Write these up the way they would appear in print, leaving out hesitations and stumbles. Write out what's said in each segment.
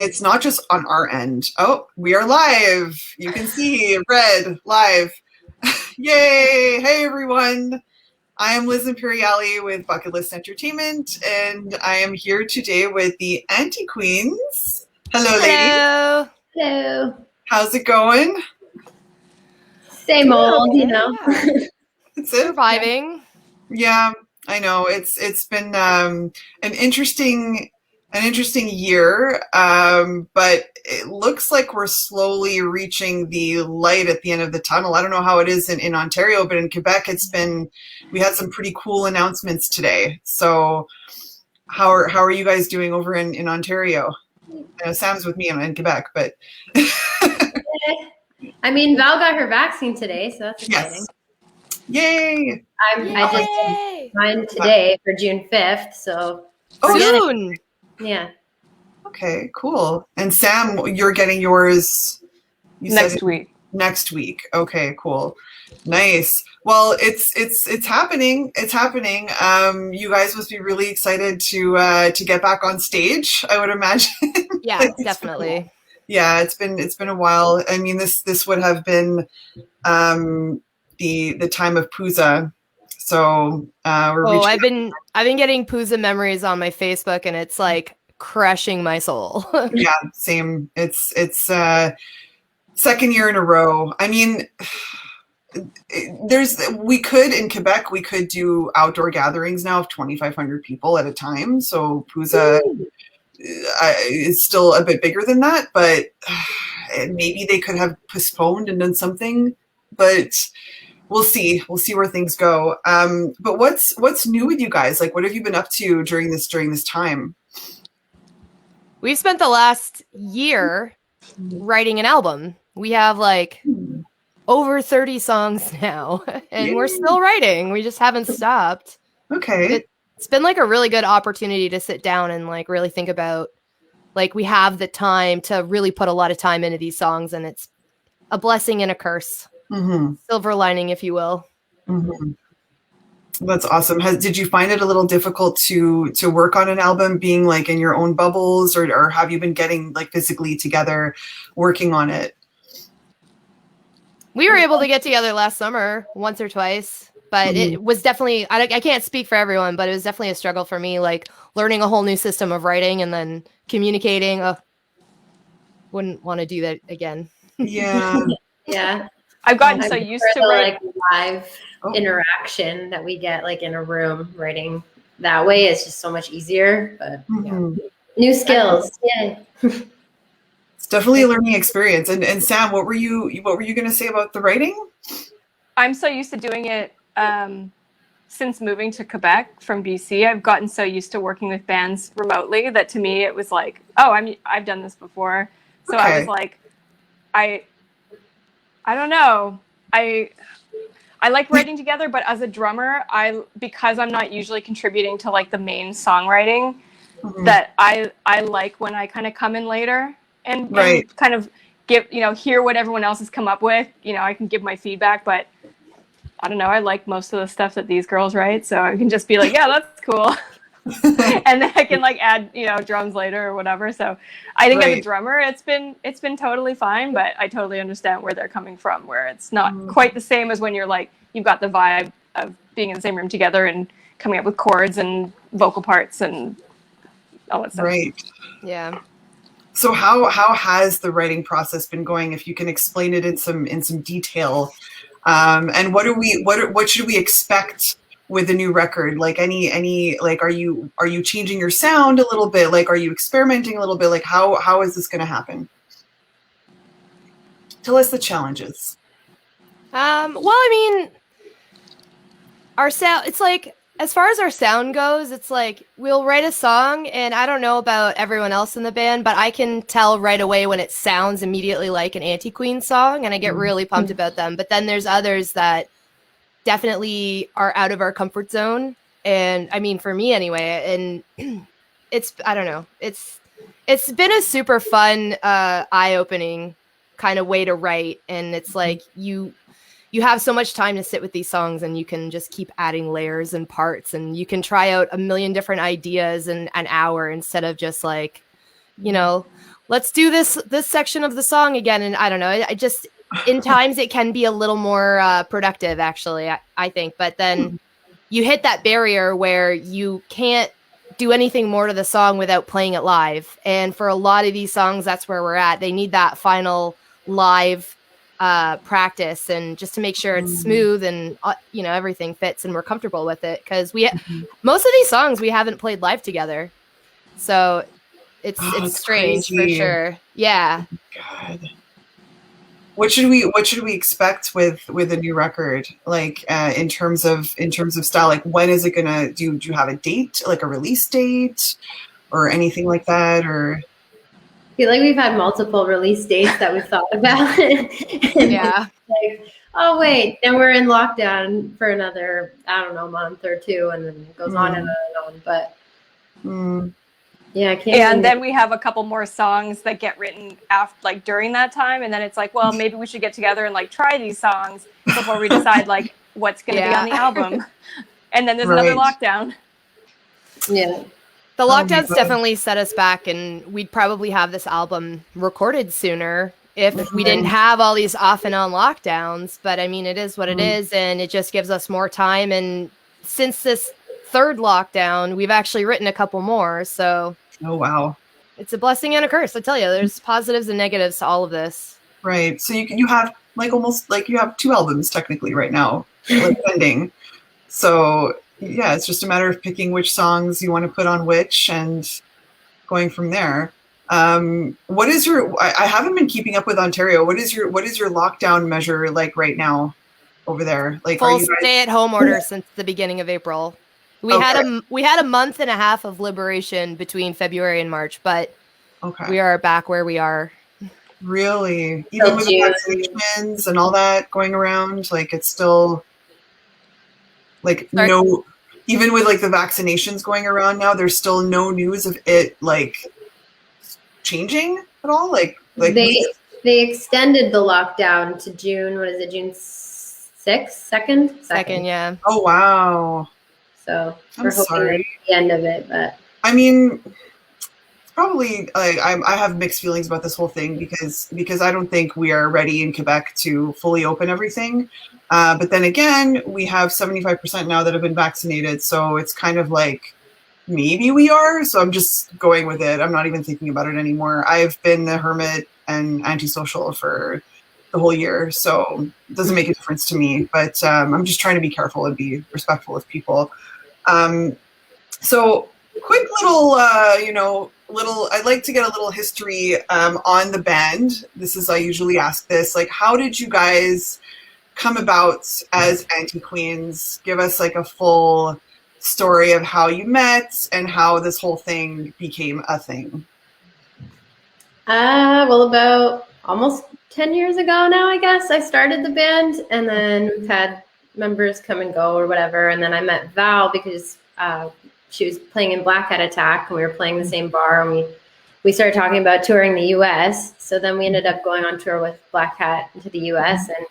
it's not just on our end. Oh, we are live. You can see red live. Yay! Hey everyone. I am Liz Imperiali with Bucketlist Entertainment, and I am here today with the Anti-Queens. Hello, ladies. Hello. How's it going? Same old, you know. It's it. Surviving. Yeah, I know. It's been an interesting year, but it looks like we're slowly reaching the light at the end of the tunnel. I don't know how it is in Ontario, but in Quebec, we had some pretty cool announcements today. So how are you guys doing over in Ontario? Sam's with me in Quebec, but I mean, Val got her vaccine today, so that's exciting. Yes. Yay! I just did mine today for June 5th, so soon. Yeah. Okay, cool. And Sam, you're getting yours next week. Next week. Okay, cool. Nice. Well, it's happening. It's happening. You guys must be really excited to get back on stage, I would imagine. Yeah, definitely. Yeah, it's been a while. I mean, this would have been the time of Pooza. So I've been getting Pooza memories on my Facebook, and it's like crushing my soul. Yeah, same. It's second year in a row. I mean, in Quebec we could do outdoor gatherings now of 2,500 people at a time. So Pooza is still a bit bigger than that, but maybe they could have postponed and done something. But we'll see. We'll see where things go. But what's new with you guys? Like, what have you been up to during this time? We've spent the last year writing an album. We have like over 30 songs now, and we're still writing. We just haven't stopped. Okay. It's been like a really good opportunity to sit down and like really think about, like, we have the time to really put a lot of time into these songs, and it's a blessing and a curse. Mm-hmm. Silver lining, if you will. Mm-hmm. That's awesome. Did you find it a little difficult to work on an album, being like in your own bubbles, or have you been getting like physically together working on it? We were able to get together last summer once or twice, but it was definitely, I can't speak for everyone, but it was definitely a struggle for me, like learning a whole new system of writing and then communicating. Wouldn't want to do that again. Yeah. Yeah. I've gotten so used to like live interaction that we get like in a room. Writing that way is just so much easier. But new skills. Yay. It's definitely a learning experience. And Sam, what were you going to say about the writing? I'm so used to doing it since moving to Quebec from BC. I've gotten so used to working with bands remotely that to me it was like, I've done this before. So I was like, I don't know. I like writing together, but as a drummer, because I'm not usually contributing to like the main songwriting, that I like when I kind of come in later and kind of hear what everyone else has come up with. I can give my feedback, but I don't know. I like most of the stuff that these girls write, so I can just be like, yeah, that's cool. And then I can like add, drums later or whatever. So I think as a drummer, it's been totally fine, but I totally understand where they're coming from, where it's not quite the same as when you're like, you've got the vibe of being in the same room together and coming up with chords and vocal parts and all that stuff. Right. Yeah. So how has the writing process been going? If you can explain it in some detail, and what should we expect with the new record? Like any like, are you changing your sound a little bit? Like, are you experimenting a little bit? Like, how is this going to happen? Tell us the challenges. Well, I mean, our sound, it's like, as far as our sound goes, it's like we'll write a song, and I don't know about everyone else in the band, but I can tell right away when it sounds immediately like an Anti-Queen song, and I get really pumped about them. But then there's others that definitely are out of our comfort zone, and I mean, for me anyway, and I don't know, it's been a super fun, eye-opening kind of way to write, and it's like you have so much time to sit with these songs, and you can just keep adding layers and parts, and you can try out a million different ideas in an hour instead of just like, let's do this section of the song again. And I don't know, I just, in times it can be a little more productive, actually, I think. But then you hit that barrier where you can't do anything more to the song without playing it live. And for a lot of these songs, that's where we're at. They need that final live practice, and just to make sure it's smooth and everything fits and we're comfortable with it, because most of these songs we haven't played live together, so it's strange crazy. For sure. Yeah. God. What should we expect with a new record, like in terms of style? Like, when is it gonna do you have a date, like a release date or anything like that? Or I feel like we've had multiple release dates that we've thought about. Yeah. Like, oh wait, then we're in lockdown for another, I don't know, month or two, and then it goes on and on. But yeah, I can't. Yeah, and then we have a couple more songs that get written after, like during that time, and then it's like, well, maybe we should get together and like try these songs before we decide like what's going to be on the album. And then there's another lockdown. Yeah. The lockdowns definitely set us back, and we'd probably have this album recorded sooner if we didn't have all these off and on lockdowns. But I mean, it is what it is, and it just gives us more time. And since this third lockdown, we've actually written a couple more. So, oh wow, it's a blessing and a curse. I tell you, there's positives and negatives to all of this. Right. So you have like almost like you have 2 albums technically right now, like pending. So yeah, it's just a matter of picking which songs you want to put on which and going from there. What is your? I haven't been keeping up with Ontario. What is your lockdown measure like right now over there? Like, full stay-at-home order since the beginning of April. We had a month and a half of liberation between February and March, but we are back where we are. Really, even with the vaccinations and all that going around, like it's still. Like even with like the vaccinations going around now, there's still no news of it like changing at all. Like they extended the lockdown to June. What is it? June 6th, 2nd? Yeah. Oh wow. So we're hoping it's the end of it, but I mean, probably I have mixed feelings about this whole thing because I don't think we are ready in Quebec to fully open everything. But then again, we have 75% now that have been vaccinated. So it's kind of like, maybe we are. So I'm just going with it. I'm not even thinking about it anymore. I've been a hermit and antisocial for the whole year. So it doesn't make a difference to me. But I'm just trying to be careful and be respectful of people. So quick little, I'd like to get a little history on the band. I usually ask this, like, how did you guys come about as Anti-Queens? Give us like a full story of how you met and how this whole thing became a thing. Well, about almost 10 years ago now, I guess, I started the band, and then we've had members come and go or whatever. And then I met Val because she was playing in Black Hat Attack, and we were playing the same bar, and we started talking about touring the US. So then we ended up going on tour with Black Hat to the US, and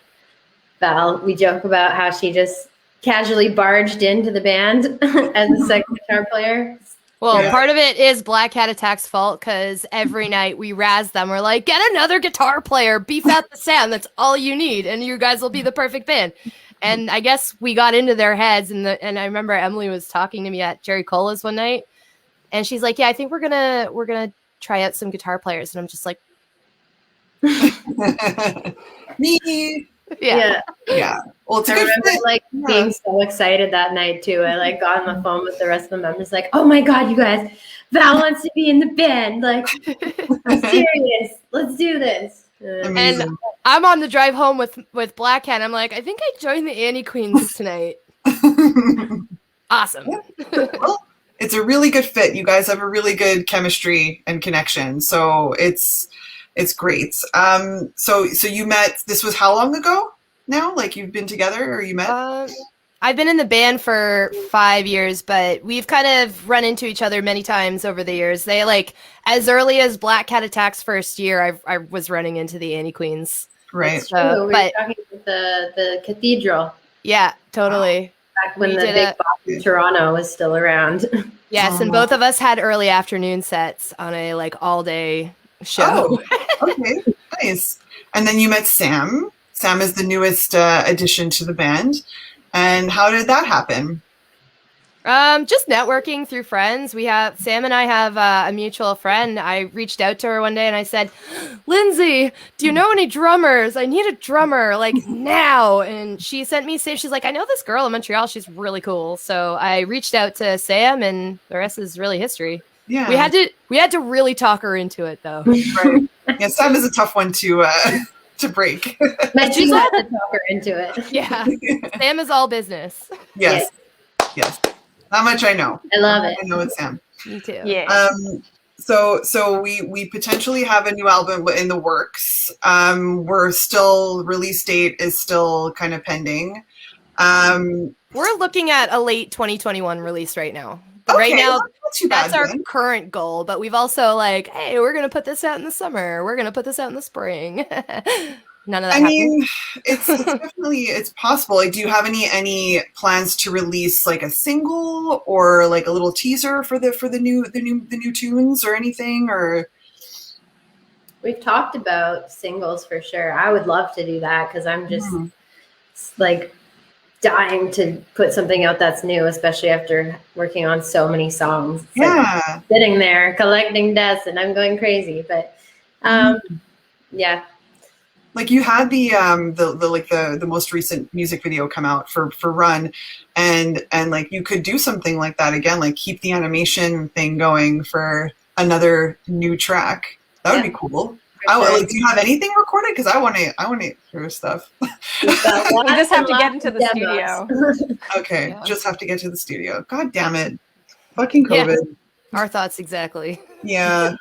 Val, we joke about how she just casually barged into the band as a second guitar player. Well, part of it is Black Hat Attack's fault, because every night we razz them. We're like, get another guitar player, beef out the sound. That's all you need, and you guys will be the perfect band. And I guess we got into their heads, and I remember Emily was talking to me at Jerry Cola's one night, and she's like, "Yeah, I think we're gonna try out some guitar players." And I'm just like, me. Yeah. Well, it's I remember being so excited that night too. I got on the phone with the rest of the members, like, "Oh my god, you guys, Val wants to be in the band. Like, I'm serious. Let's do this." And I'm on the drive home with Black Hat. I'm like, I think I joined the Anti-Queens tonight. Awesome. Well, it's a really good fit. You guys have a really good chemistry and connection. So it's great. So you met, this was how long ago now? Like, you've been together, or you met? I've been in the band for 5 years, but we've kind of run into each other many times over the years. They as early as Black Cat Attack's first year, I was running into the Anti-Queens. Right. We were talking about the cathedral. Yeah, totally. Back when the big box in Toronto was still around. Yes, and both of us had early afternoon sets on a all day show. Oh, okay, nice. And then you met Sam. Sam is the newest addition to the band. And how did that happen? Just networking through friends. Sam and I have a mutual friend. I reached out to her one day and I said, Lindsay, do you know any drummers? I need a drummer like now. And she sent me, she's like, I know this girl in Montreal. She's really cool. So I reached out to Sam and the rest is really history. Yeah. We had to really talk her into it though. Right. Yeah, Sam is a tough one to break. But she's had to talk her into it. Yeah. Sam is all business. Yes. That much I know. I love it. I know it's Sam. Me too. Yeah. So we potentially have a new album in the works. We're still, release date is still kind of pending. We're looking at a late 2021 release right now. Okay, Right now, not too bad that's our then. current goal, but we've also like, hey, we're gonna put this out in the summer. We're gonna put this out in the spring. None of that I happened. mean, it's definitely, it's possible. Like, do you have any plans to release like a single or like a little teaser for the new tunes or anything? Or We've talked about singles for sure. I would love to do that because I'm just like dying to put something out that's new, especially after working on so many songs. It's like sitting there collecting dust and I'm going crazy. But yeah. Like you had the most recent music video come out for Run, and like you could do something like that again, like keep the animation thing going for another new track. That would be cool. Like, do you have anything recorded? Because I want to hear stuff. We just have to get into the studio. Okay, just have to get to the studio. God damn it, fucking COVID. Yeah. Our thoughts exactly. Yeah.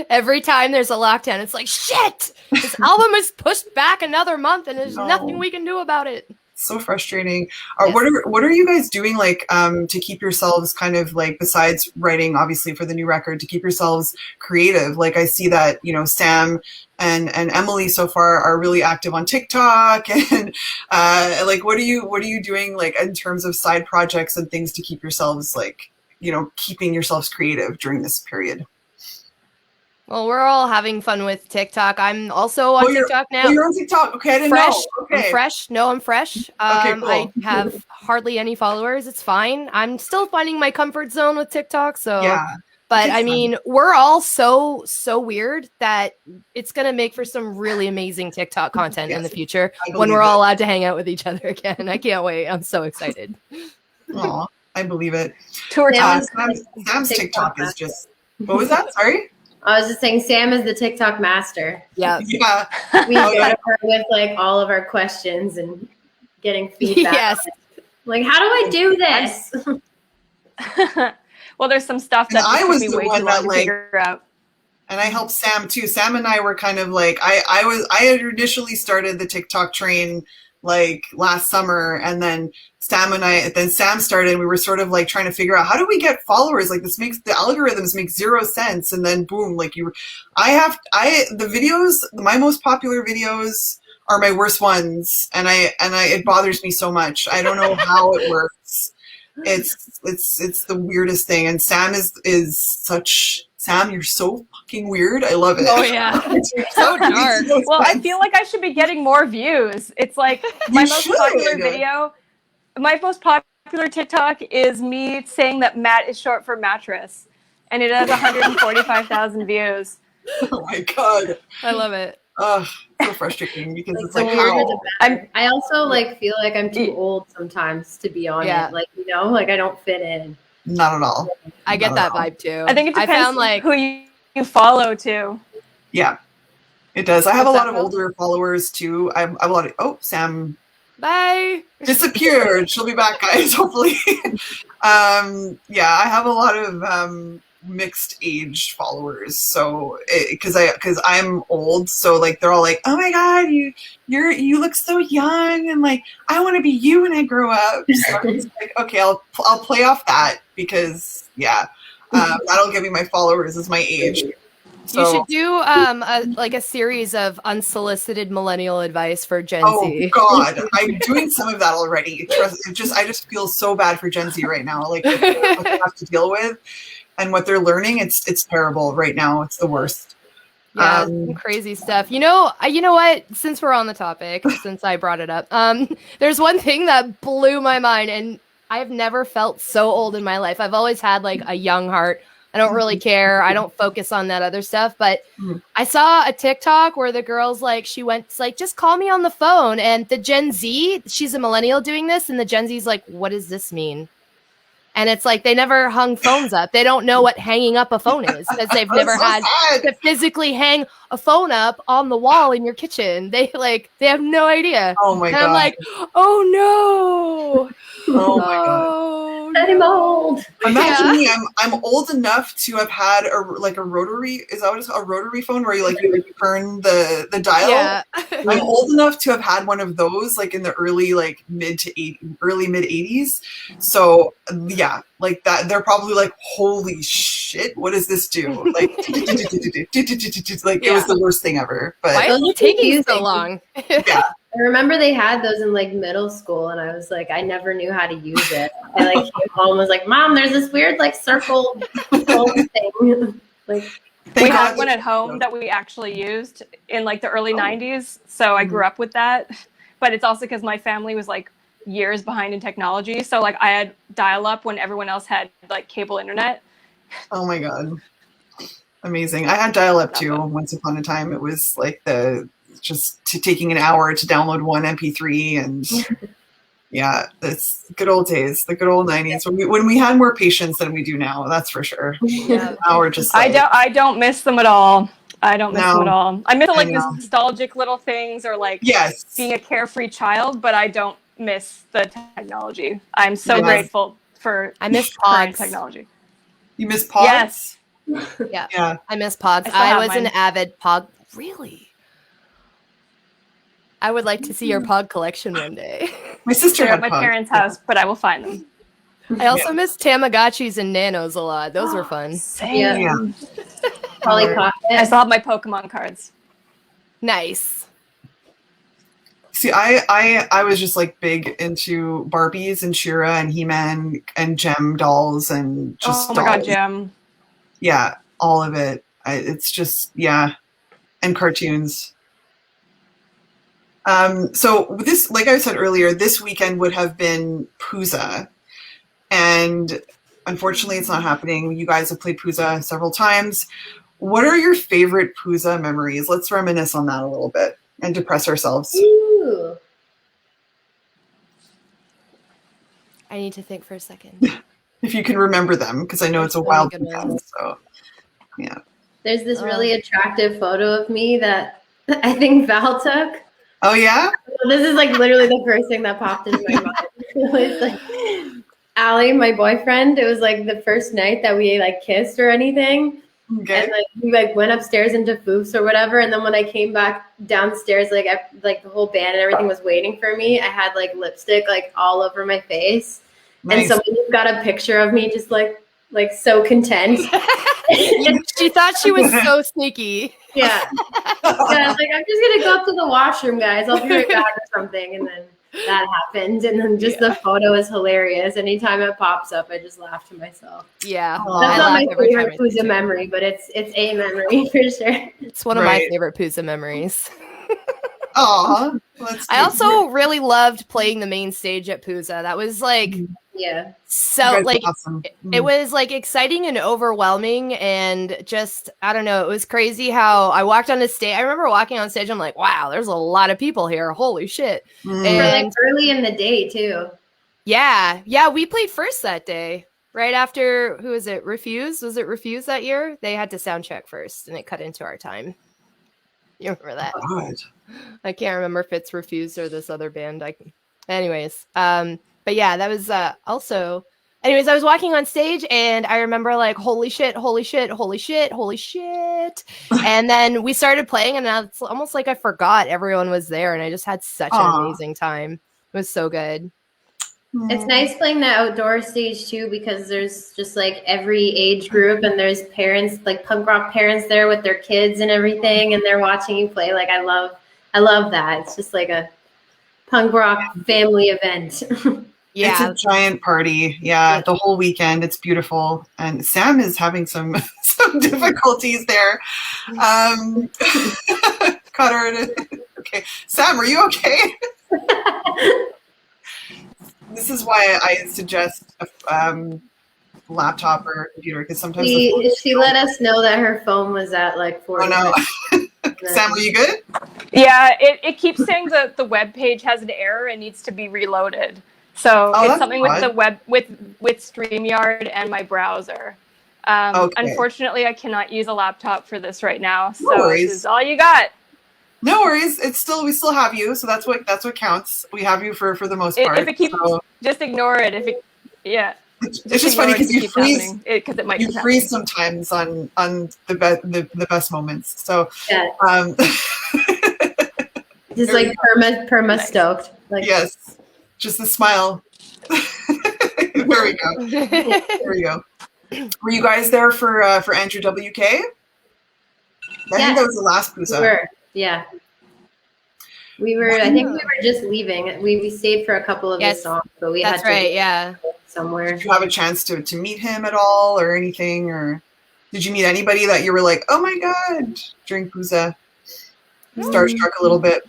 Every time there's a lockdown, it's like, shit, this album is pushed back another month and there's nothing we can do about it. So frustrating. What are you guys doing like to keep yourselves kind of like, besides writing obviously for the new record, to keep yourselves creative? Like I see that, you know, Sam and Emily so far are really active on TikTok and like what are you doing like in terms of side projects and things to keep yourselves like, you know, keeping yourselves creative during this period? Well, we're all having fun with TikTok. I'm also on TikTok now. Oh, you're on TikTok. Okay, I didn't know. Okay. I'm fresh. No, I'm fresh. Okay, cool. I have hardly any followers. It's fine. I'm still finding my comfort zone with TikTok. So, yeah. But I mean, we're all so weird that it's going to make for some really amazing TikTok content in the future when we're all allowed to hang out with each other again. I can't wait. I'm so excited. Aw, I believe it. Sam's TikTok is just, what was that? Sorry? I was just saying, Sam is the TikTok master. Yeah. We go to her with like all of our questions and getting feedback. Yes. Like, how do I do this? Well, there's some stuff that I was the way one too that long to like, figure out. and I helped Sam too. Sam and I were kind of like, I had initially started the TikTok train like last summer, and then Sam started, and we were sort of like trying to figure out how do we get followers? Like this makes the algorithms make zero sense. And then boom, like the videos, my most popular videos are my worst ones. And it bothers me so much. I don't know how it works. It's the weirdest thing. And Sam Sam, you're so fucking weird. I love it. Oh yeah. So dark. Well, I feel like I should be getting more views. It's like my most popular TikTok is me saying that Matt is short for mattress, and it has 145,000 views. Oh my god. I love it. Ugh, so frustrating because it's like I also like feel like I'm too old sometimes to be on it. Like, you know, like I don't fit in. Not at all. I get that vibe too. I think it depends like who you follow too. Yeah, it does. I have a lot of older followers too. I have a lot of Sam bye disappeared. She'll be back, guys. Hopefully. Yeah, I have a lot of mixed age followers. So because I'm old, so like they're all like, oh my god, you look so young, and like I want to be you when I grow up. So it's like, okay, I'll play off that because that'll give me my followers as my age. So, you should do a series of unsolicited millennial advice for Gen Z. Oh God, I'm doing some of that already. I just feel so bad for Gen Z right now. Like what they have to deal with and what they're learning. It's terrible right now. It's the worst. Yeah, some crazy stuff. You know what? Since we're on the topic, since I brought it up, there's one thing that blew my mind, and I've never felt so old in my life. I've always had like a young heart. I don't really care. I don't focus on that other stuff. But I saw a TikTok where the girl's like, she went like, just call me on the phone. And the Gen Z, she's a millennial doing this, and the Gen Z's like, what does this mean? And it's like they never hung phones up. They don't know what hanging up a phone is because they've never had to physically hang a phone up on the wall in your kitchen. They have no idea. Oh my and God. I'm like, oh no. Oh my God. I'm old. Imagine me. I'm old enough to have had a rotary. Is that what it's called? A rotary phone where you turn the dial. Yeah. I'm old enough to have had one of those like in the early mid 80s. So yeah, like that. They're probably like, holy shit, what does this do? Like, it was the worst thing ever. But why is it taking so long? Yeah. I remember they had those in like middle school, and I was like, I never knew how to use it. I like came home and was like, Mom, there's this weird like circle phone thing. Like, We had one at home that we actually used in like the early 90s. So I grew up with that. But it's also because my family was like years behind in technology. So like I had dial up when everyone else had like cable internet. Oh my God. Amazing. I had dial up too once upon a time. It was like taking an hour to download one MP3 and yeah, it's good old days, the good old 90s when we had more patience than we do now, that's for sure. Yeah. Now we're just I don't miss them at all. I don't miss them at all. I miss like I know. nostalgic little things or like being a carefree child, but I don't miss the technology. I'm so grateful for I miss current Pogs. technology. You miss Pogs? Yes. Yeah. I miss Pogs. I I was mine. an avid Pog. Really? I would like to see your Pog collection one day. My sister They're had at my Pogs. parents' house, but I will find them. I also miss Tamagotchis and Nanos a lot. Those were fun. Same. Yeah. Polly Pocket. I still have my Pokemon cards. Nice. See, I was just like big into Barbies and She-Ra and He-Man and Gem dolls and just Oh my God, dolls. Gem. Yeah, all of it. It's just, yeah. And cartoons. So this, like I said earlier, this weekend would have been Pooza. And unfortunately, it's not happening. You guys have played Pooza several times. What are your favorite Pooza memories? Let's reminisce on that a little bit and depress ourselves. Ooh. I need to think for a second. If you can remember them, because I know it's a wild good weekend. ones. So, yeah. There's this really attractive photo of me that I think Val took. Oh, yeah? This is like literally the first thing that popped into my mind. It was like Allie, my boyfriend. It was like the first night that we like kissed or anything. Okay. And like we like went upstairs into Foofs or whatever. And then when I came back downstairs, like the whole band and everything was waiting for me. I had like lipstick like all over my face. Nice. And someone just got a picture of me just like so content. She thought she was so sneaky. Yeah. I was like, I'm just gonna go up to the washroom, guys. I'll be right back or something. And then that happened. And then just the photo is hilarious. Anytime it pops up, I just laugh to myself. Yeah. That's not my favorite Pooza memory, but it's a memory for sure. It's one of my favorite Pooza memories. Aw. I also really loved playing the main stage at Pooza. That was like so like awesome. It was like exciting and overwhelming and just I don't know, it was crazy how I walked on the stage. I remember walking on stage, I'm like, wow, there's a lot of people here. Holy shit. And like early in the day too. Yeah, we played first that day. Right after who was it? Refuse? Was it Refuse that year? They had to sound check first and it cut into our time. You remember that? God. I can't remember if it's Refused or this other band. Anyways, but yeah, that was also. Anyways, I was walking on stage and I remember like, holy shit, holy shit, holy shit, holy shit. And then we started playing and it's almost like I forgot everyone was there and I just had such an amazing time. It was so good. It's nice playing the outdoor stage too because there's just like every age group and there's parents, like punk rock parents there with their kids and everything and they're watching you play. Like I love that. It's just like a punk rock family event. Yeah. It's a giant party. Yeah, the whole weekend. It's beautiful. And Sam is having some some difficulties there. Caught her in okay. Sam, are you okay? This is why I suggest a laptop or a computer, because sometimes She let us know that her phone was at like 40. Oh no. Sam, are you good? Yeah, it keeps saying that the web page has an error and needs to be reloaded. So it's something with the web with StreamYard and my browser. Unfortunately, I cannot use a laptop for this right now. So this is all you got. No worries. We still have you, so that's what counts. We have you for the most part. If it keeps, just ignore it. It's just funny because you freeze because it might. You freeze sometimes on the best moments. So just like perma stoked. Like yes, just the smile. There we go. There we go. Were you guys there for Andrew WK? I think that was the last Pusa. We were, yeah. We were. I think we were just leaving. We stayed for a couple of the songs, but we had to somewhere. Did you have a chance to meet him at all or anything, or did you meet anybody that you were like, oh my god, during Pusa? Starstruck a little bit.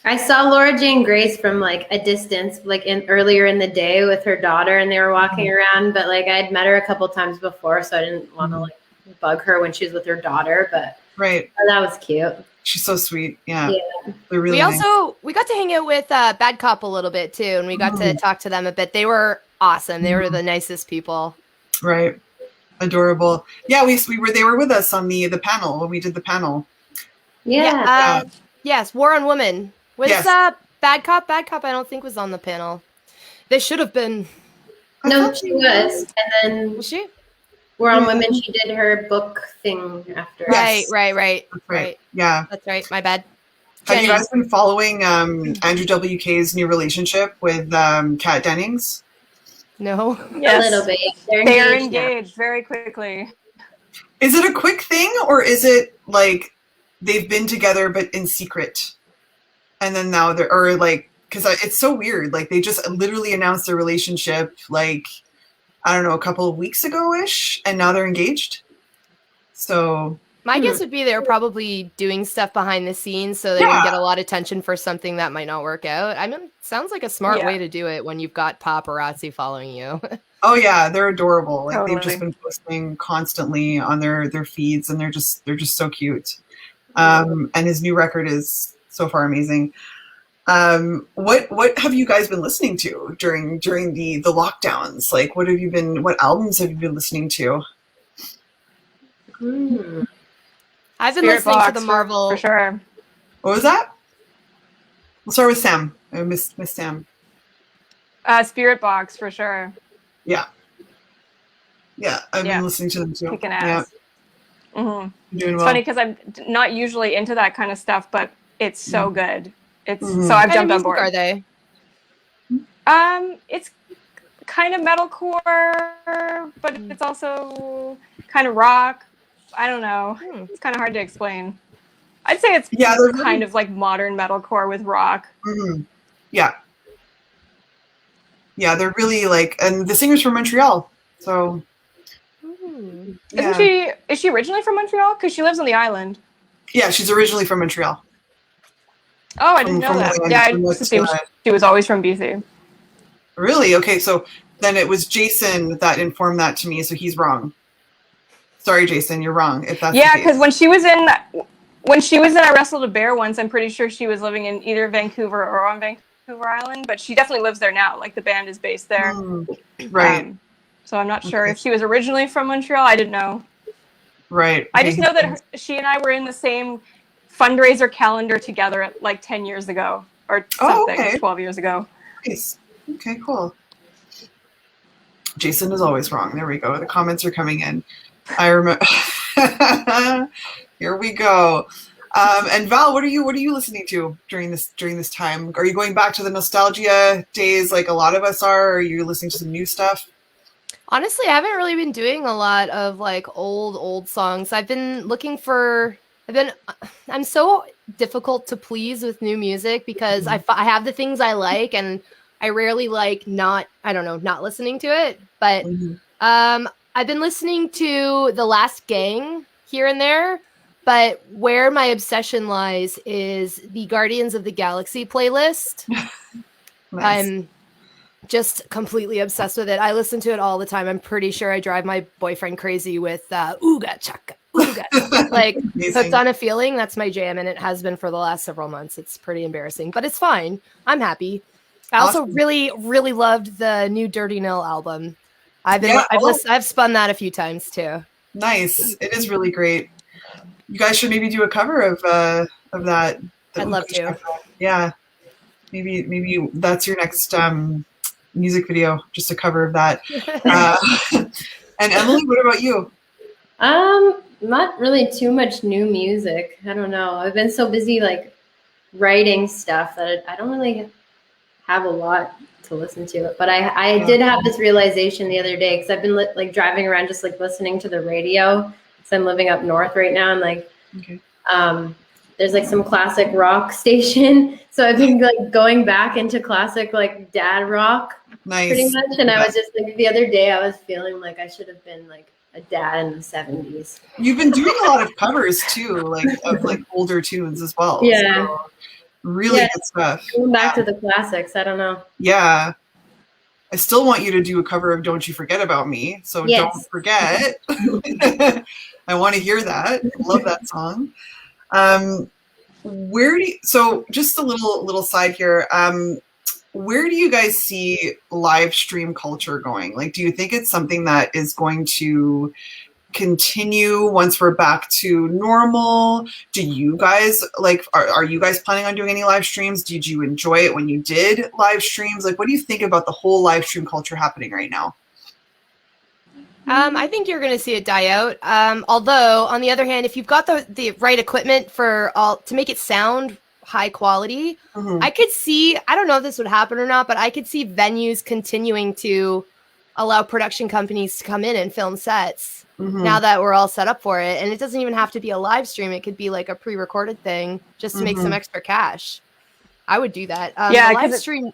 I saw Laura Jane Grace from like a distance, like earlier in the day with her daughter, and they were walking around. But like I'd met her a couple times before, so I didn't want to like bug her when she was with her daughter. But that was cute. She's so sweet. Yeah. They're really we got to hang out with Bad Cop a little bit too, and we got to talk to them a bit. They were awesome. They were the nicest people. Right. Adorable. Yeah, we were. They were with us on the panel when we did the panel. Yeah. Yes, War on Women. Was Bad Cop? Bad Cop, I don't think was on the panel. They should have been. No, she was. And then was she? War on Women. She did her book thing after. Right. That's right. Yeah, that's right. My bad. Have you guys been following Andrew WK's new relationship with Kat Dennings? No. Yes. A little bit. They're engaged very quickly. Is it a quick thing, or is it like they've been together but in secret? And then now because it's so weird. Like they just literally announced their relationship, like, I don't know, a couple of weeks ago-ish, and now they're engaged. So my guess would be they're probably doing stuff behind the scenes so they would get a lot of attention for something that might not work out. I mean, sounds like a smart way to do it when you've got paparazzi following you. Oh yeah, they're adorable. Like Totally. they've just been posting constantly on their feeds, and they're just so cute. And his new record is so far amazing. What have you guys been listening to during the lockdowns? Like what albums have you been listening to? I've been listening to the Marvel for sure. What was that? We'll start with Sam. Miss Sam. Spirit Box for sure. Yeah. Yeah, I've been listening to them too. Kicking ass. Doing It's well. funny because I'm not usually into that kind of stuff, but it's so good. It's so I've jumped on board. Are they? It's kind of metalcore, but it's also kind of rock. I don't know. It's kind of hard to explain. I'd say it's kind of like modern metalcore with rock. Yeah. Yeah, they're really like, and the singer's from Montreal, so. Is she originally from Montreal? Because she lives on the island. Yeah, she's originally from Montreal. Oh, I didn't know that. I just assumed she was always from BC. Really? Okay, so then it was Jason that informed that to me, so he's wrong. Sorry, Jason, you're wrong. If that's because when she was in I Wrestled a Bear once, I'm pretty sure she was living in either Vancouver or on Vancouver Island, but she definitely lives there now. Like the band is based there. Right. So I'm not sure if she was originally from Montreal. I didn't know. Right. I just know that she and I were in the same fundraiser calendar together like 10 years ago or something, 12 years ago. Nice. Okay, cool. Jason is always wrong. There we go. The comments are coming in. I remember. Here we go. And Val, what are you listening to during this time? Are you going back to the nostalgia days like a lot of us are? Or are you listening to some new stuff? Honestly, I haven't really been doing a lot of like old songs. I'm so difficult to please with new music because I have the things I like and I rarely like not listening to it. But I've been listening to The Last Gang here and there, but where my obsession lies is the Guardians of the Galaxy playlist. Nice. I'm just completely obsessed with it. I listen to it all the time. I'm pretty sure I drive my boyfriend crazy with Ooga Chaka, Ooga Chaka. Like, Amazing. Hooked on a Feeling, that's my jam, and it has been for the last several months. It's pretty embarrassing, but it's fine. I'm happy. I also Awesome. really, really loved the new Dirty Nil album. I've spun that a few times too. Nice. It is really great. You guys should maybe do a cover of that. I'd love to. Yeah. Maybe that's your next music video, just a cover of that. And Emily, what about you? Not really too much new music. I don't know. I've been so busy like writing stuff that I don't really have a lot to listen to. But I did have this realization the other day because I've been like driving around just like listening to the radio. So I'm living up north right now, and like there's like some classic rock station. So I've been like going back into classic like dad rock pretty much. And I was just like the other day I was feeling like I should have been like a dad in the 70s. You've been doing a lot of covers too, like of like older tunes as well. Yeah. So really good stuff. Going back to the classics. I don't know. Yeah. I still want you to do a cover of Don't You Forget About Me. So don't forget. I want to hear that. Love that song. So just a little side here. Where do you guys see live stream culture going? Like, do you think it's something that is going to continue once we're back to normal? Do you guys are you guys planning on doing any live streams? Did you enjoy it when you did live streams? Like, what do you think about the whole live stream culture happening right now? I think you're going to see it die out. Although, on the other hand, if you've got the right equipment to make it sound high quality, I could see, I don't know if this would happen or not, but I could see venues continuing to allow production companies to come in and film sets now that we're all set up for it. And it doesn't even have to be a live stream. It could be like a pre-recorded thing just to make some extra cash. I would do that. Live stream.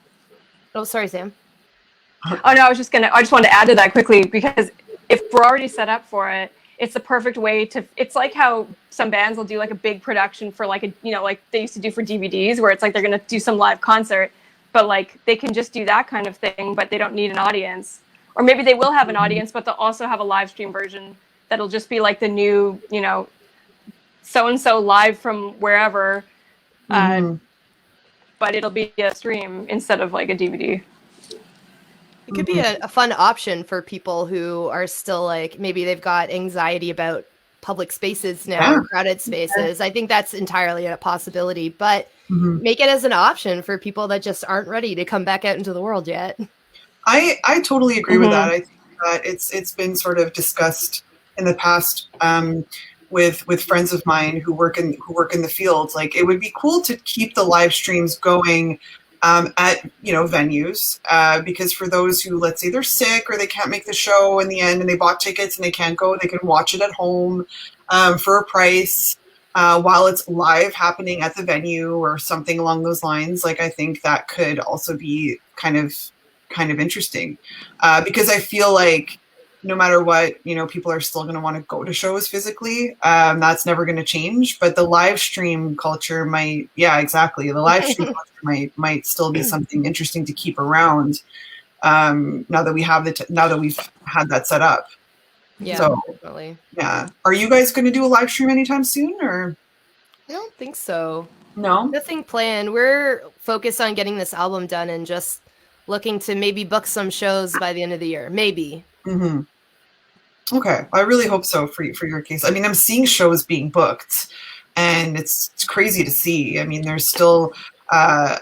Oh, sorry, Sam. Oh no, I just wanted to add to that quickly because if we're already set up for it, it's the perfect way to, it's like how some bands will do like a big production for like like they used to do for DVDs where it's like they're going to do some live concert, but like they can just do that kind of thing, but they don't need an audience. Or maybe they will have an audience, but they'll also have a live stream version that'll just be like the new, so-and-so live from wherever, but it'll be a stream instead of like a DVD. It could be a fun option for people who are still like, maybe they've got anxiety about public spaces now, crowded spaces. I think that's entirely a possibility, but make it as an option for people that just aren't ready to come back out into the world yet. I totally agree with that. I think that it's been sort of discussed in the past with friends of mine who work in the field. Like, it would be cool to keep the live streams going at venues, because for those who, let's say they're sick or they can't make the show in the end and they bought tickets and they can't go, they can watch it at home for a price while it's live happening at the venue or something along those lines. Like, I think that could also be kind of interesting because I feel like no matter what, people are still going to want to go to shows physically. That's never going to change. But the live stream culture might, the live stream culture might still be something interesting to keep around. Now that we've had that set up. Yeah, so, definitely. Yeah. Are you guys going to do a live stream anytime soon, or? I don't think so. No, nothing planned. We're focused on getting this album done and just looking to maybe book some shows by the end of the year. Maybe. Okay. I really hope so for your case. I mean, I'm seeing shows being booked and it's crazy to see. I mean, there's still,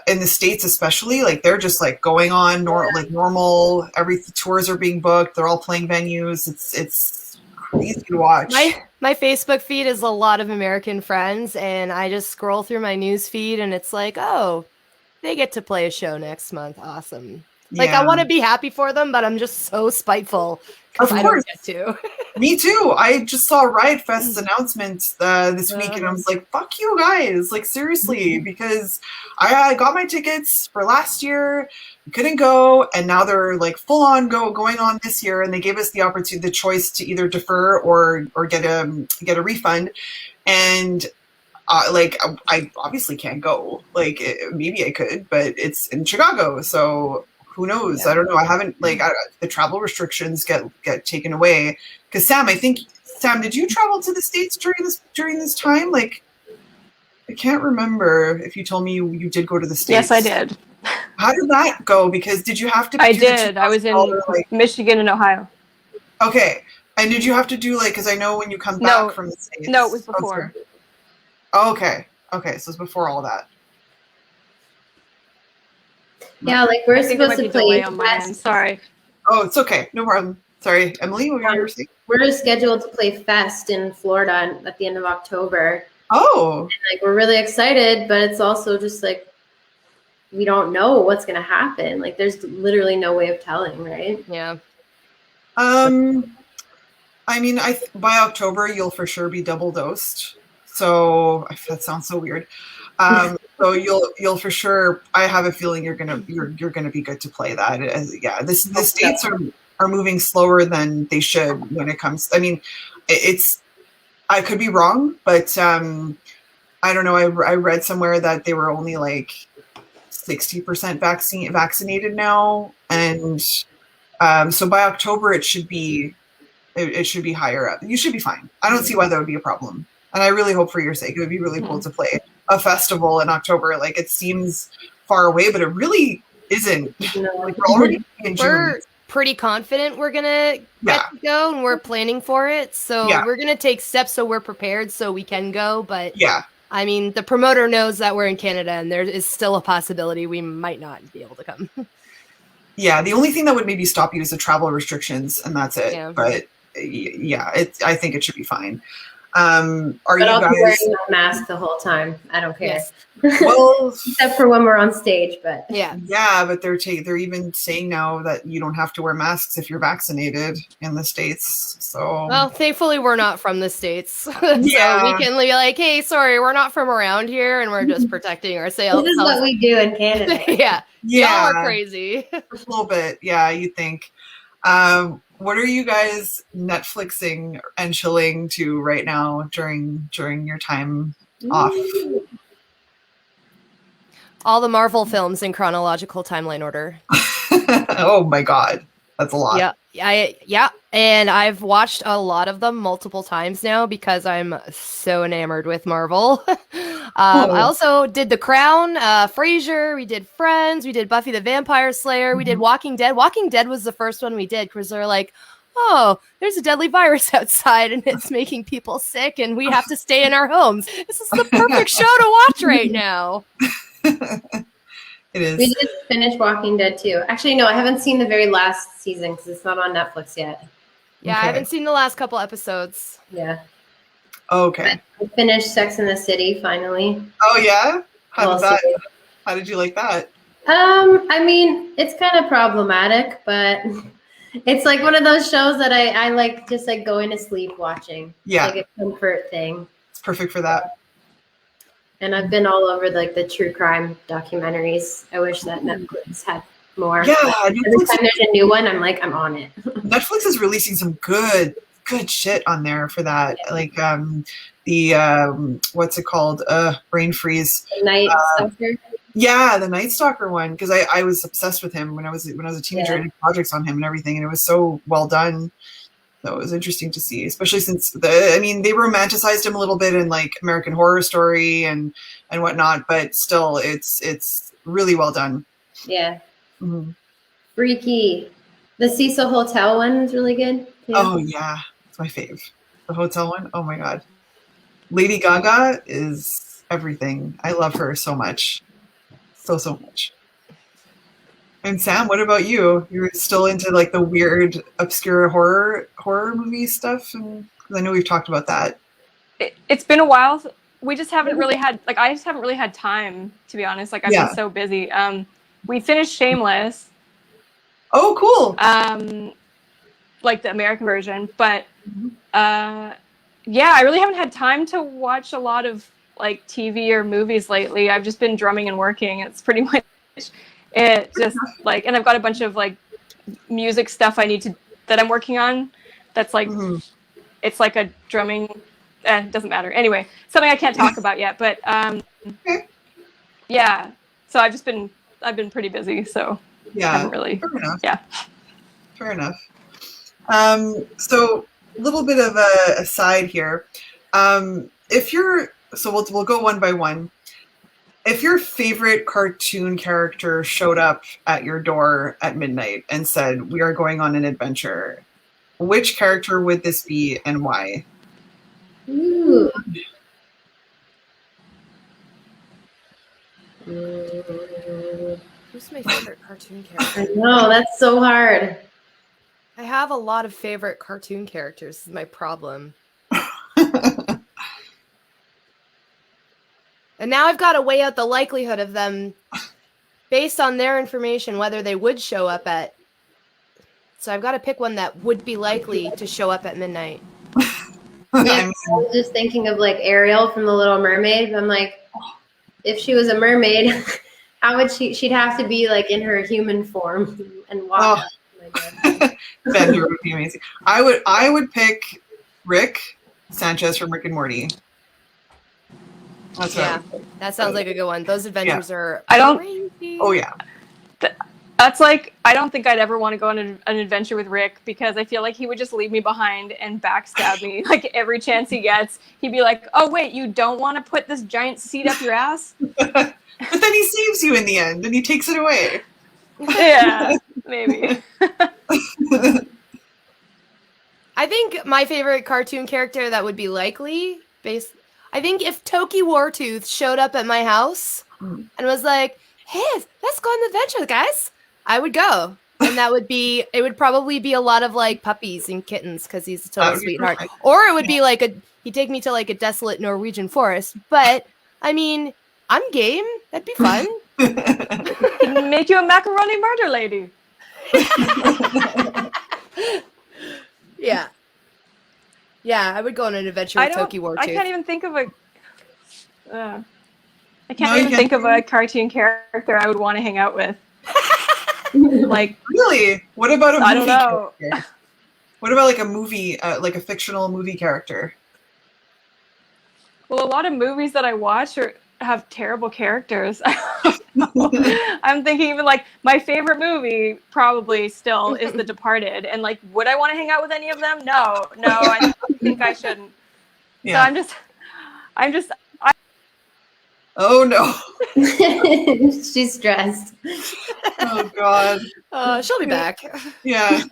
in the States especially, like they're just like going on normal, tours are being booked. They're all playing venues. It's crazy to watch. My Facebook feed is a lot of American friends, and I just scroll through my news feed and it's like, oh, they get to play a show next month. Awesome. Like, I Yeah. want to be happy for them, but I'm just so spiteful because Of I course. don't get to. Me too. I just saw Riot Fest's announcement this week, and I was like, "Fuck you guys!" Like seriously, because I got my tickets for last year, couldn't go, and now they're like full on going on this year, and they gave us the opportunity, the choice to either defer or get a refund, and like I obviously can't go. Like maybe I could, but it's in Chicago, so who knows? Yeah. I don't know. I haven't like the travel restrictions get taken away. Because Sam, did you travel to the States during this time? Like I can't remember if you told me you did go to the States. Yes, I did. How did that go? Because did you have to? I do the did. I was in $2,000, like, Michigan and Ohio. okay, and did you have to do like? Because I know when you come back No. from the States. No, it was before. Oh, okay, so it's before all that. Yeah, like we're I think there supposed might to be a delay play on my end. Sorry. Oh, it's okay. No problem. Sorry, Emily, what were you saying? We're scheduled to play Fest in Florida at the end of October. Oh, Like we're really excited, but it's also just like we don't know what's gonna happen. Like there's literally no way of telling, right? Yeah. I mean, by October you'll for sure be double dosed. So that sounds so weird. So you'll for sure. I have a feeling you're gonna be good to play that. Yeah, the states are moving slower than they should when it comes. I mean, it's. I could be wrong, but I don't know. I read somewhere that they were only like 60% vaccinated now, and so by October it should be higher up. You should be fine. I don't see why that would be a problem, and I really hope for your sake. It would be really cool to play a festival in October. Like it seems far away, but it really isn't. No. Like, we're already in June. We're pretty confident we're gonna get to go, and we're planning for it. So we're gonna take steps so we're prepared so we can go. But I mean, the promoter knows that we're in Canada, and there is still a possibility we might not be able to come. Yeah, the only thing that would maybe stop you is the travel restrictions, and that's it. Yeah. But I think it should be fine. Are But you I'll guys be wearing my mask the whole time. I don't care. Yes. well? Except for when we're on stage, but Yeah, but they're even saying now that you don't have to wear masks if you're vaccinated in the States. So Well, thankfully we're not from the States, so we can be like, "Hey, sorry, we're not from around here, and we're just protecting ourselves." This is what we do in Canada. Yeah, y'all are crazy. A little bit, yeah. You think. What are you guys Netflixing and chilling to right now during your time off? All the Marvel films in chronological timeline order. Oh my god, that's a lot. Yeah, and I've watched a lot of them multiple times now because I'm so enamored with Marvel. I also did The Crown, Frasier, we did Friends, we did Buffy the Vampire Slayer, we did Walking Dead. Walking Dead was the first one we did because they're like, oh, there's a deadly virus outside and it's making people sick and we have to stay in our homes. This is the perfect show to watch right now. It is. We did finish Walking Dead too. Actually, no, I haven't seen the very last season because it's not on Netflix yet. Yeah, I haven't seen the last couple episodes. Yeah. Okay. I finished Sex and the City finally. Oh yeah? How did you like that? I mean, it's kind of problematic, but it's like one of those shows that I like just like going to sleep watching. Yeah. Like a comfort thing. It's perfect for that. And I've been all over like the true crime documentaries. I wish that Netflix had more. Yeah, every time there's a new one, I'm like, I'm on it. Netflix is releasing some good shit on there for that. Yeah. Like the what's it called? Brain freeze. The Night Stalker. Yeah, the Night Stalker one, because I was obsessed with him when I was a teenager. I did projects on him and everything, and it was so well done. So it was interesting to see, especially since they romanticized him a little bit in like American Horror Story and whatnot, but still, it's really well done. Yeah. Mm-hmm. Freaky. The Cecil Hotel one is really good too. Oh yeah, it's my fave. The hotel one. Oh my god, Lady Gaga is everything. I love her so much, so much. And Sam, what about you? You're still into like the weird, obscure horror movie stuff, and I know we've talked about that. It's been a while. We just haven't really had I just haven't really had time, to be honest. Like I've been so busy. We finished Shameless. Oh, cool. Like the American version. But yeah, I really haven't had time to watch a lot of like TV or movies lately. I've just been drumming and working. It's pretty much it. Just like, and I've got a bunch of like music stuff that I'm working on. That's like it's like a drumming. Doesn't matter. Anyway, something I can't talk about yet. But yeah. So I've been pretty busy. So Yeah. haven't really. Fair enough. Yeah. Fair enough. So a little bit of a aside here. We'll go one by one. If your favorite cartoon character showed up at your door at midnight and said, "We are going on an adventure," which character would this be and why? Ooh. Who's my favorite cartoon character? I know, that's so hard. I have a lot of favorite cartoon characters. This is my problem. And now I've got to weigh out the likelihood of them based on their information, whether they would show up at. So I've got to pick one that would be likely to show up at midnight. Yeah, I was just thinking of like Ariel from The Little Mermaid. I'm like, if she was a mermaid, how would she'd have to be like in her human form and walk. Bender would be amazing. I would pick Rick Sanchez from Rick and Morty. That's that sounds like a good one. Those adventures are crazy. Oh yeah. That's like, I don't think I'd ever want to go on an adventure with Rick because I feel like he would just leave me behind and backstab me. Like every chance he gets, he'd be like, "Oh wait, you don't want to put this giant seed up your ass?" But then he saves you in the end and he takes it away. Yeah, maybe. I think my favorite cartoon character that would be likely I think if Toki Wartooth showed up at my house and was like, "Hey, let's go on an adventure, guys," I would go. And it would probably be a lot of like puppies and kittens because he's a total sweetheart. Or it would be like he'd take me to like a desolate Norwegian forest. But I mean, I'm game. That'd be fun. Make you a macaroni murder lady. Yeah. Yeah, I would go on an adventure with Toki Wartooth. I can't even think of a cartoon character I would want to hang out with. Like, really? What about a movie? I don't know. Character? What about like a movie, like a fictional movie character? Well, a lot of movies that I watch have terrible characters. I'm thinking even like my favorite movie probably still is The Departed, and like, would I want to hang out with any of them? No, I think I shouldn't. Yeah. So Oh no. She's stressed. Oh god. She'll be back. Yeah.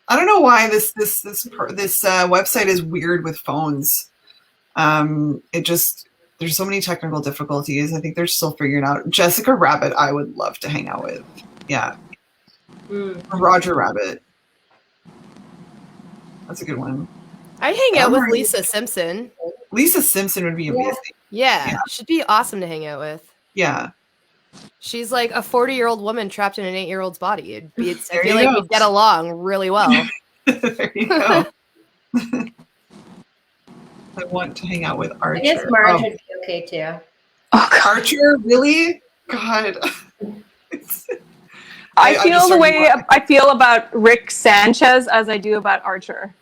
I don't know why this website is weird with phones. There's so many technical difficulties. I think they're still figuring out. Jessica Rabbit, I would love to hang out with. Yeah. Roger Rabbit. That's a good one. I'd hang out with Lisa Simpson. Lisa Simpson would be amazing. Yeah, she'd be awesome to hang out with. Yeah. She's like a 40-year-old woman trapped in an 8-year-old's body. I feel like we'd get along really well. There you go. I want to hang out with Archer. I guess Marge would be okay too. Oh, Archer, really? God. I feel the way I feel about Rick Sanchez as I do about Archer.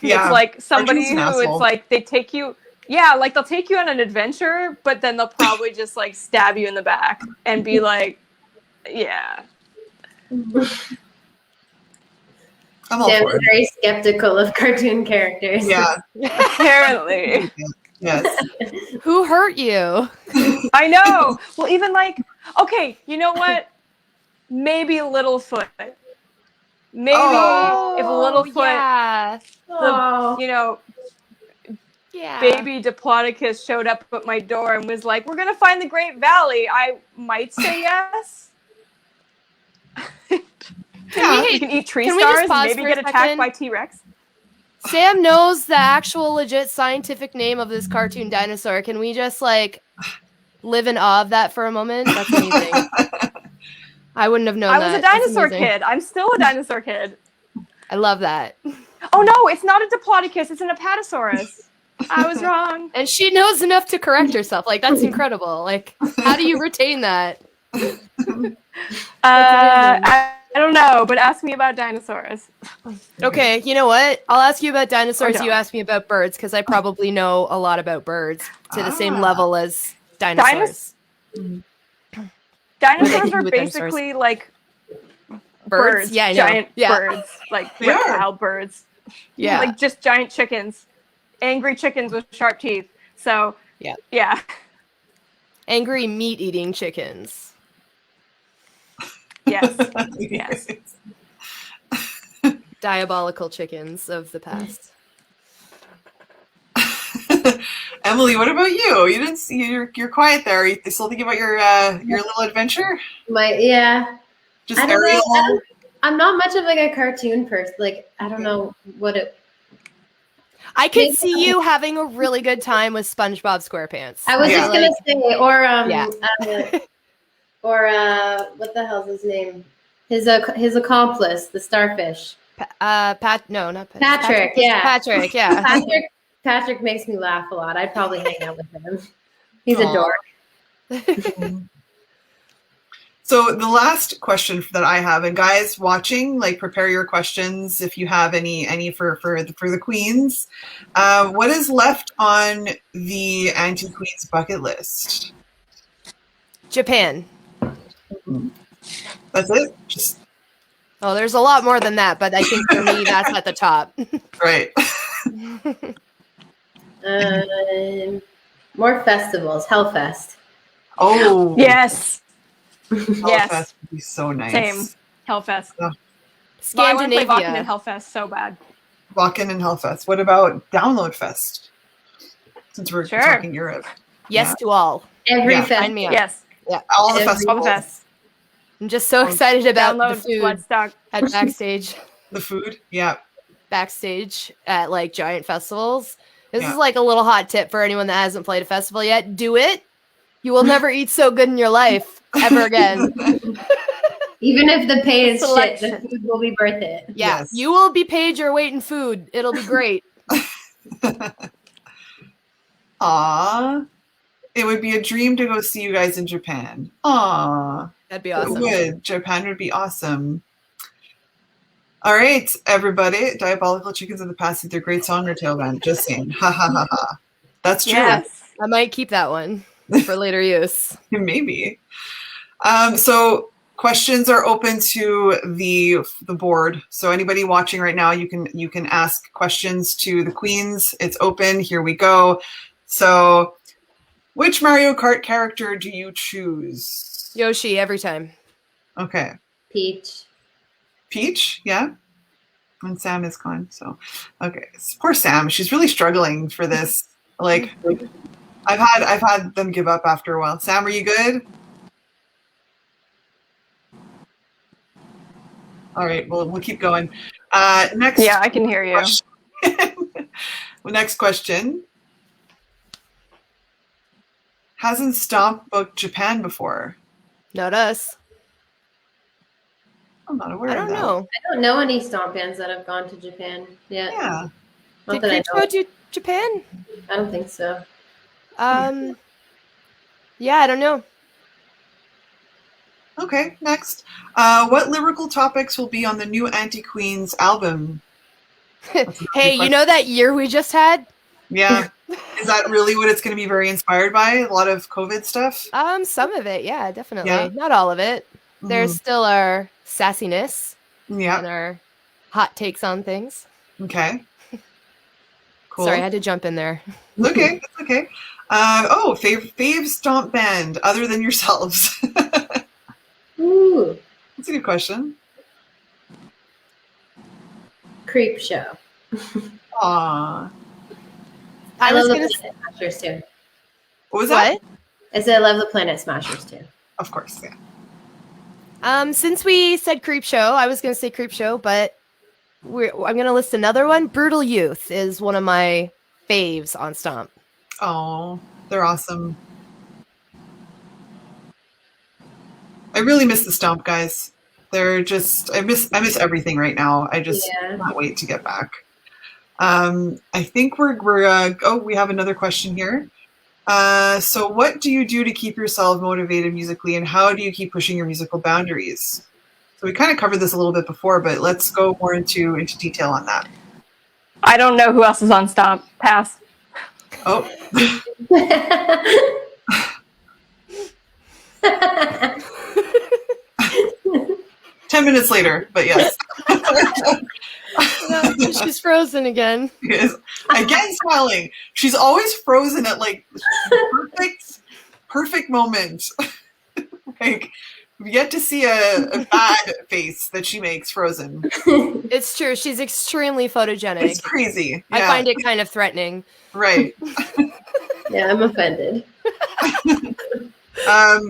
Yeah, it's like somebody who asshole. it's like they take you. Yeah, like they'll take you on an adventure, but then they'll probably just like stab you in the back and be like, "Yeah." Sam's very skeptical of cartoon characters. Yeah, apparently. Yes. Who hurt you? I know. Well, even like, okay, you know what? Maybe Littlefoot. Maybe if Littlefoot, baby Diplodocus showed up at my door and was like, "We're gonna find the Great Valley," I might say yes. You can eat tree stars, maybe get attacked by T-Rex. Sam knows the actual legit scientific name of this cartoon dinosaur. Can we just like live in awe of that for a moment? That's amazing. I wouldn't have known I that. was a That's dinosaur amazing. kid. I'm still a dinosaur kid. I love that. Oh no, it's not a Diplodocus. It's an Apatosaurus. I was wrong. And she knows enough to correct herself. Like, that's incredible. Like, how do you retain that? I don't know, but ask me about dinosaurs. Okay, you know what? I'll ask you about dinosaurs. Or You don't. ask me about birds, because I probably know a lot about birds to the same Ah. level as dinosaurs. Dinosaurs do are with dinosaurs? basically like Birds? Yeah, I know. giant Yeah. birds, like They are. reptile birds. Yeah. Like just giant chickens, angry chickens with sharp teeth. So yeah. Angry meat-eating chickens. Yes. Yes. Diabolical chickens of the past. Emily, what about you? You didn't see you're quiet there. Are you still thinking about your little adventure? Yeah. Just I don't know. Ariel. I'm not much of like a cartoon person. Like I don't know what it. I could see you having a really good time with SpongeBob SquarePants. I was Yeah. just gonna say, or Yeah. What the hell's his name? His accomplice, the starfish. No, not Patrick, yeah. Patrick, yeah. Patrick makes me laugh a lot. I'd probably hang out with him. He's a Aw. dork. So the last question that I have, and guys watching, like prepare your questions if you have any for the queens. What is left on the anti-queens bucket list? Japan. That's it. Just Oh, there's a lot more than that, but I think for me, that's at the top. right. More festivals. Hellfest. Oh Yes. Hellfest Yes. would be so nice. Same. Hellfest. Yeah. Well, I want to play Wacken Scandinavia. and Hellfest so bad. Wacken and Hellfest. What about Download Fest? Since we're Sure. talking Europe. Yes to all. Every Yeah, festival. Sign me up. Yes. All the Every- festivals. All the fest. I'm just so excited about Download the food Bloodstock. at backstage. The food. Yeah. Backstage at like giant festivals. This Yeah. is like a little hot tip for anyone that hasn't played a festival yet. Do it. You will never eat so good in your life ever again. Even if the pay is shit, Selection. the food will be worth it. Yeah, Yes. you will be paid your weight in food. It'll be great. Aw. It would be a dream to go see you guys in Japan. Aw. That'd be It awesome. would. Japan would be awesome. All right, everybody. Diabolical Chickens of the Past with their great song or tail band. Just saying. Ha ha ha ha. That's true. Yes. I might keep that one for later use. Maybe. So questions are open to the board. So anybody watching right now, you can ask questions to the queens. It's open. Here we go. So which Mario Kart character do you choose? Yoshi every time. Okay. Peach. Peach, yeah. And Sam is gone. So okay. Poor Sam. She's really struggling for this. Like I've had them give up after a while. Sam, are you good? All right, well, we'll keep going. Next. Yeah, I can hear you. Question. Well, next question. Hasn't Stomp booked Japan before? Not us. I'm not aware I of don't that. know. I don't know any stomp bands that have gone to Japan yet. Yeah. Not Did that I Creep know. go to Japan? I don't think so. Yeah, I don't know. Okay, next. What lyrical topics will be on the new Anti-Queens album? Hey, you know that year we just had? Yeah. Is that really what it's going to be very inspired by? A lot of COVID stuff? Some of it, yeah, definitely. Yeah. Not all of it. There's still our sassiness Yeah. and our hot takes on things. Okay. Cool. Sorry, I had to jump in there. Okay, that's okay. Fave stomp band other than yourselves. Ooh, That's a good question. Creep Show. Aw. I was love gonna the Planet Smashers too. What was that? what? I said I love the Planet Smashers too. Of course, yeah. Since we said Creep Show, I was gonna say Creep Show, but I'm gonna list another one. Brutal Youth is one of my faves on Stomp. Oh, they're awesome. I really miss the Stomp guys. They're just I miss everything right now. I just Yeah. can't wait to get back. I think we're oh, we have another question here. So what do you do to keep yourself motivated musically, and how do you keep pushing your musical boundaries? So we kind of covered this a little bit before, but let's go more into detail on that. I don't know who else is on Stomp. Pass. Oh, 10 minutes later, but yes. No, she's frozen again. Yes. Again, smiling. She's always frozen at like perfect moment. Like, we get to see a bad face that she makes frozen. It's true. She's extremely photogenic. It's crazy. I Yeah. find it kind of threatening. Right. Yeah, I'm offended.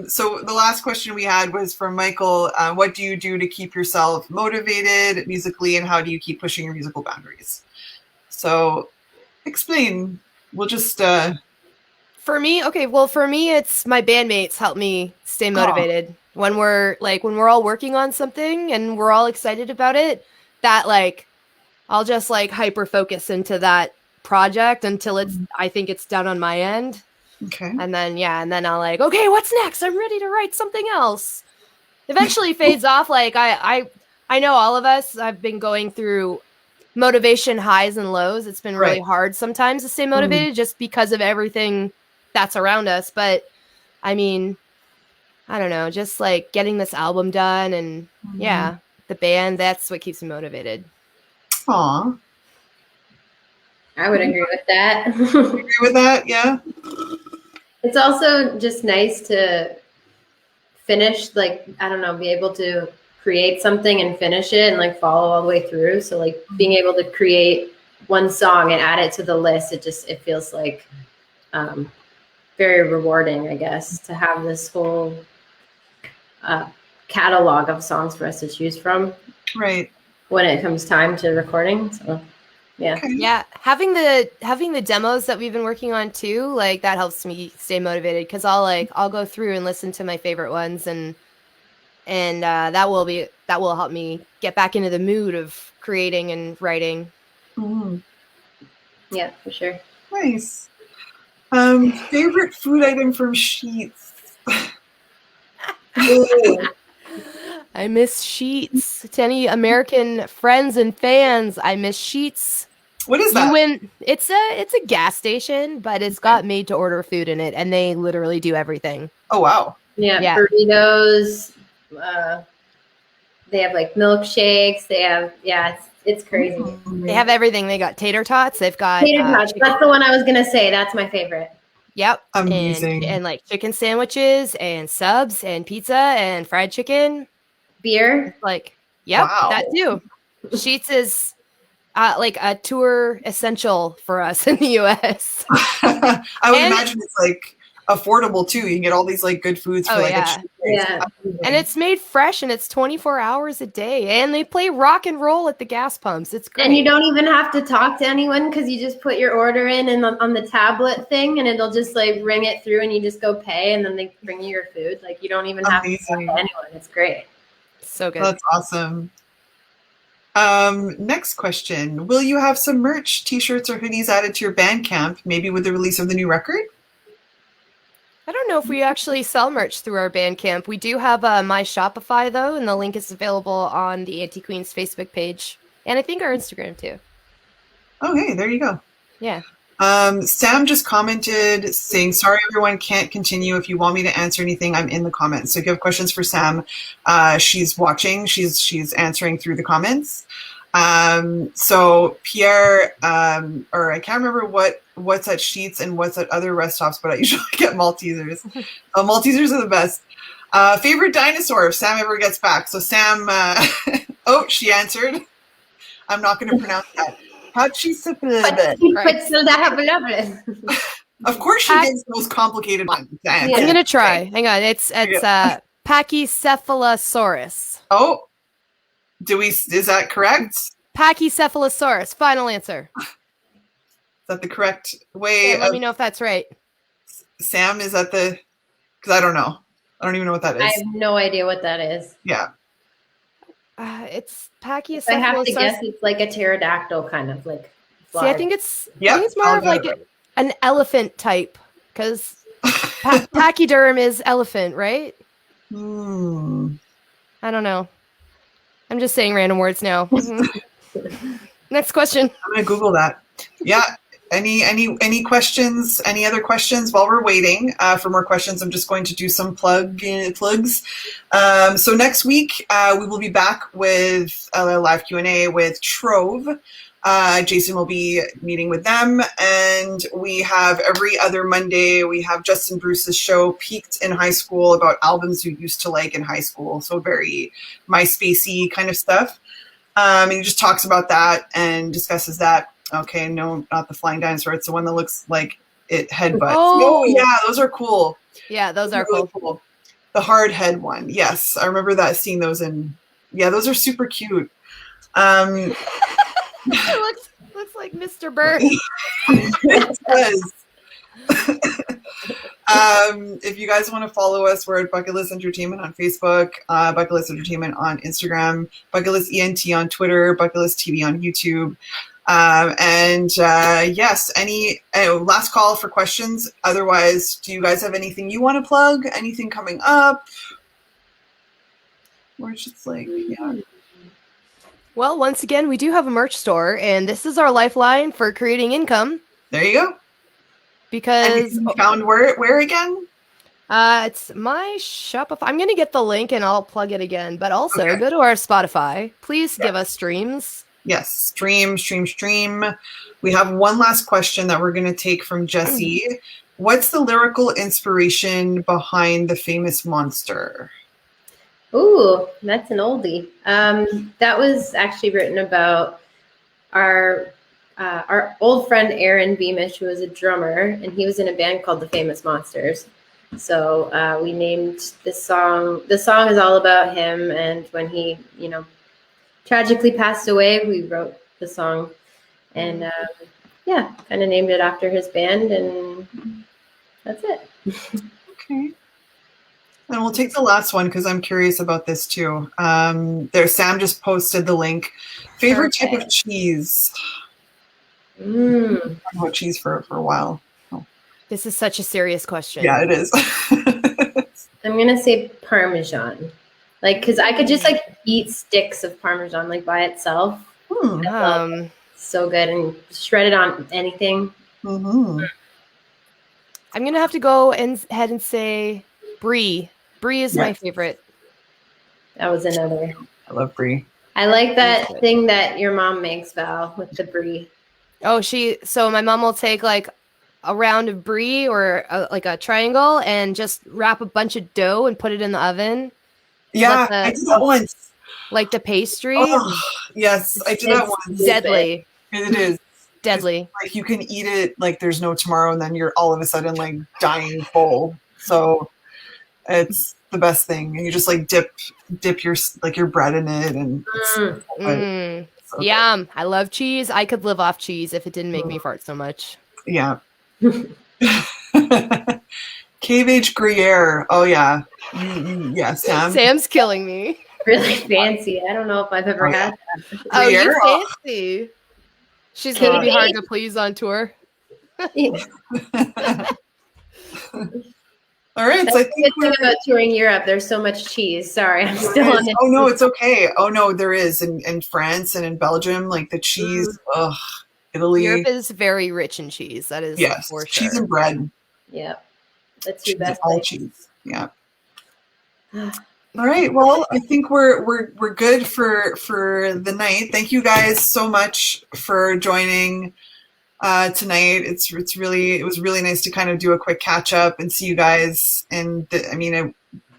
So the last question we had was from Michael. What do you do to keep yourself motivated musically, and how do you keep pushing your musical boundaries? So explain. We'll just For me, it's my bandmates help me stay motivated. When we're all working on something and we're all excited about it, that like I'll just like hyper focus into that project until I think it's done on my end. okay. And then I'll like, okay, what's next? I'm ready to write something else. Eventually fades off. Like I know all of us, I've been going through motivation highs and lows. It's been really Right. hard sometimes to stay motivated just because of everything that's around us. But I mean, I don't know, just like getting this album done and yeah, the band, that's what keeps me motivated. Aw. I would agree with that. Agree with that? Yeah. It's also just nice to finish, like, I don't know, be able to create something and finish it and like follow all the way through. So like being able to create one song and add it to the list, it feels like very rewarding, I guess, to have this whole catalog of songs for us to choose from Right. when it comes time to recording. So yeah. Okay. Yeah, having the demos that we've been working on too, like that helps me stay motivated because I'll go through and listen to my favorite ones and that will help me get back into the mood of creating and writing. Mhm. Yeah, for sure. Nice. Favorite food item from Sheets? Ooh. I miss Sheets. To any American friends and fans, I miss Sheets. What is that? It's a gas station, but it's got made to order food in it, and they literally do everything. Oh, wow. Yeah, burritos. They have like milkshakes. They have it's crazy. They have everything. They got tater tots. They've got Tater tots. That's the one I was gonna say. That's my favorite. Yep. Amazing. And like chicken sandwiches and subs and pizza and fried chicken. Beer. Like, yep, Wow. that too. Sheets is like a tour essential for us in the US. I would imagine it's like affordable too. You can get all these like good foods for like a cheap price. Yeah. And it's made fresh and it's 24 hours a day. And they play rock and roll at the gas pumps. It's great. And you don't even have to talk to anyone because you just put your order in and on the tablet thing, and it'll just like ring it through, and you just go pay, and then they bring you your food. Like you don't even have to talk to anyone. It's great. So good. That's awesome. Next question. Will you have some merch, t-shirts, or hoodies added to your Bandcamp, maybe with the release of the new record? I don't know if we actually sell merch through our Bandcamp. We do have My Shopify, though, and the link is available on the Anti-Queens Facebook page. And I think our Instagram, too. Oh, hey, there you go. Yeah. Sam just commented saying, sorry, everyone, can't continue. If you want me to answer anything, I'm in the comments. So if you have questions for Sam, she's watching. She's answering through the comments. So Pierre, or I can't remember what's at Sheets and what's at other rest stops, but I usually get Maltesers. Maltesers are the best. Favorite dinosaur if Sam ever gets back. So Sam, oh, she answered. I'm not going to pronounce that. Of course she gets those complicated ones. I'm going to try. Hang on. It's Pachycephalosaurus. Oh, is that correct? Pachycephalosaurus. Final answer. Is that the correct way? Let me know if that's right. Sam, is that because I don't know. I don't even know what that I is. have no idea what that is. Yeah. It's If I have to Pachycephalosaurus. guess, it's like a pterodactyl kind of like See, I fly. think it's Yep, more found of like out. an elephant type because pachyderm is elephant, right? Hmm. I don't know. I'm just saying random words now. Next question. I'm gonna Google that. Yeah. Any questions? Any other questions while we're waiting for more questions? I'm just going to do some plugs. So next week we will be back with a live Q&A with Trove. Jason will be meeting with them, and we have every other Monday we have Justin Bruce's show Peaked in High School about albums you used to like in high school. So very MySpacey kind of stuff. And he just talks about that and discusses that. Okay, no, not the flying dinosaur. It's the one that looks like it headbutts. Oh. Yeah, those are cool. Yeah, those are Really cool. The hard head one. Yes, I remember that. Seeing those in. Yeah, those are super cute. It looks like Mr. Bird. It does. If you guys want to follow us, we're at Bucketlist Entertainment on Facebook, Bucketlist Entertainment on Instagram, Bucketlist ENT on Twitter, Bucketlist TV on YouTube. Yes, any last call for questions. Otherwise, do you guys have anything you want to plug? Anything coming up? Or it's just like, yeah. Well, once again, we do have a merch store, and this is our lifeline for creating income. There you go. Because you found where again? It's my Shopify. I'm gonna get the link and I'll plug it again. But also go to our Spotify. Please give us streams. Yes, stream. We have one last question that we're gonna take from Jesse. What's the lyrical inspiration behind The Famous Monster? Ooh, that's an oldie. That was actually written about our old friend Aaron Beamish, who was a drummer, and he was in a band called The Famous Monsters. So we named this song. The song is all about him, and when he, tragically passed away, we wrote the song, and kind of named it after his band, and that's it. Okay. And we'll take the last one because I'm curious about this too. Sam just posted the link. Favorite type of cheese? I've been talking about cheese for a while. Oh. This is such a serious question. Yeah, it is. I'm gonna say Parmesan, because I could just eat sticks of Parmesan by itself. So good, and shred it on anything. Mm-hmm. I'm gonna have to go ahead and say brie. Brie is my favorite. That was another. I love brie. I like that thing that your mom makes, Val, with the brie. Oh, so my mom will take a round of brie or a triangle and just wrap a bunch of dough and put it in the oven. Yeah, I did that once. Like the pastry. Oh, yes, I did that once. Deadly. It is. Deadly. It's you can eat it like there's no tomorrow, and then you're all of a sudden dying full. So it's the best thing, and you just dip your bread in it, and so yum. I love cheese. I could live off cheese if it didn't make me fart so much. Yeah. Cave Age Gruyere. Oh yeah. Yeah, Sam. Sam's killing me. Really fancy. I don't know if I've ever had that. Oh, you're fancy. She's gonna be hard to please on tour. All right, so I think the thing about touring Europe, there's so much cheese. Sorry, I'm still on it. Oh no, it's okay. Oh no, there is in France and in Belgium, the cheese. Ugh, Italy. Europe is very rich in cheese. That is for sure. Cheese and bread. Yeah, that's your best. All cheese. Yeah. All right. Well, I think we're good for the night. Thank you guys so much for joining tonight. It was really nice to kind of do a quick catch up and see you guys. And I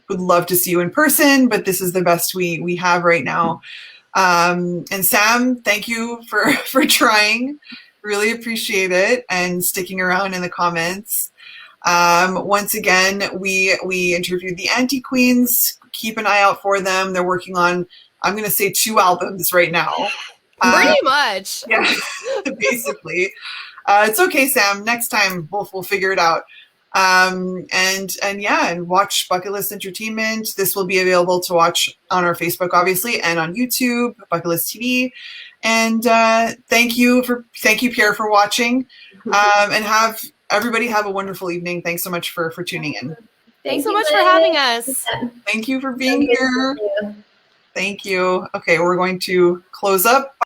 would love to see you in person, but this is the best we have right now. And Sam, thank you for trying. Really appreciate it and sticking around in the comments. Once again, we interviewed the Anti Queens. Keep an eye out for them. They're working on, I'm going to say, 2 albums right now. Pretty much. Yeah, basically. It's okay, Sam. Next time we'll figure it out. And watch Bucketlist Entertainment. This will be available to watch on our Facebook, obviously, and on YouTube, Bucketlist TV. And thank you, Pierre, for watching. And everybody have a wonderful evening. Thanks so much for tuning in. Thanks so much for having us. Thank you for being here. Thank you. Okay, we're going to close up.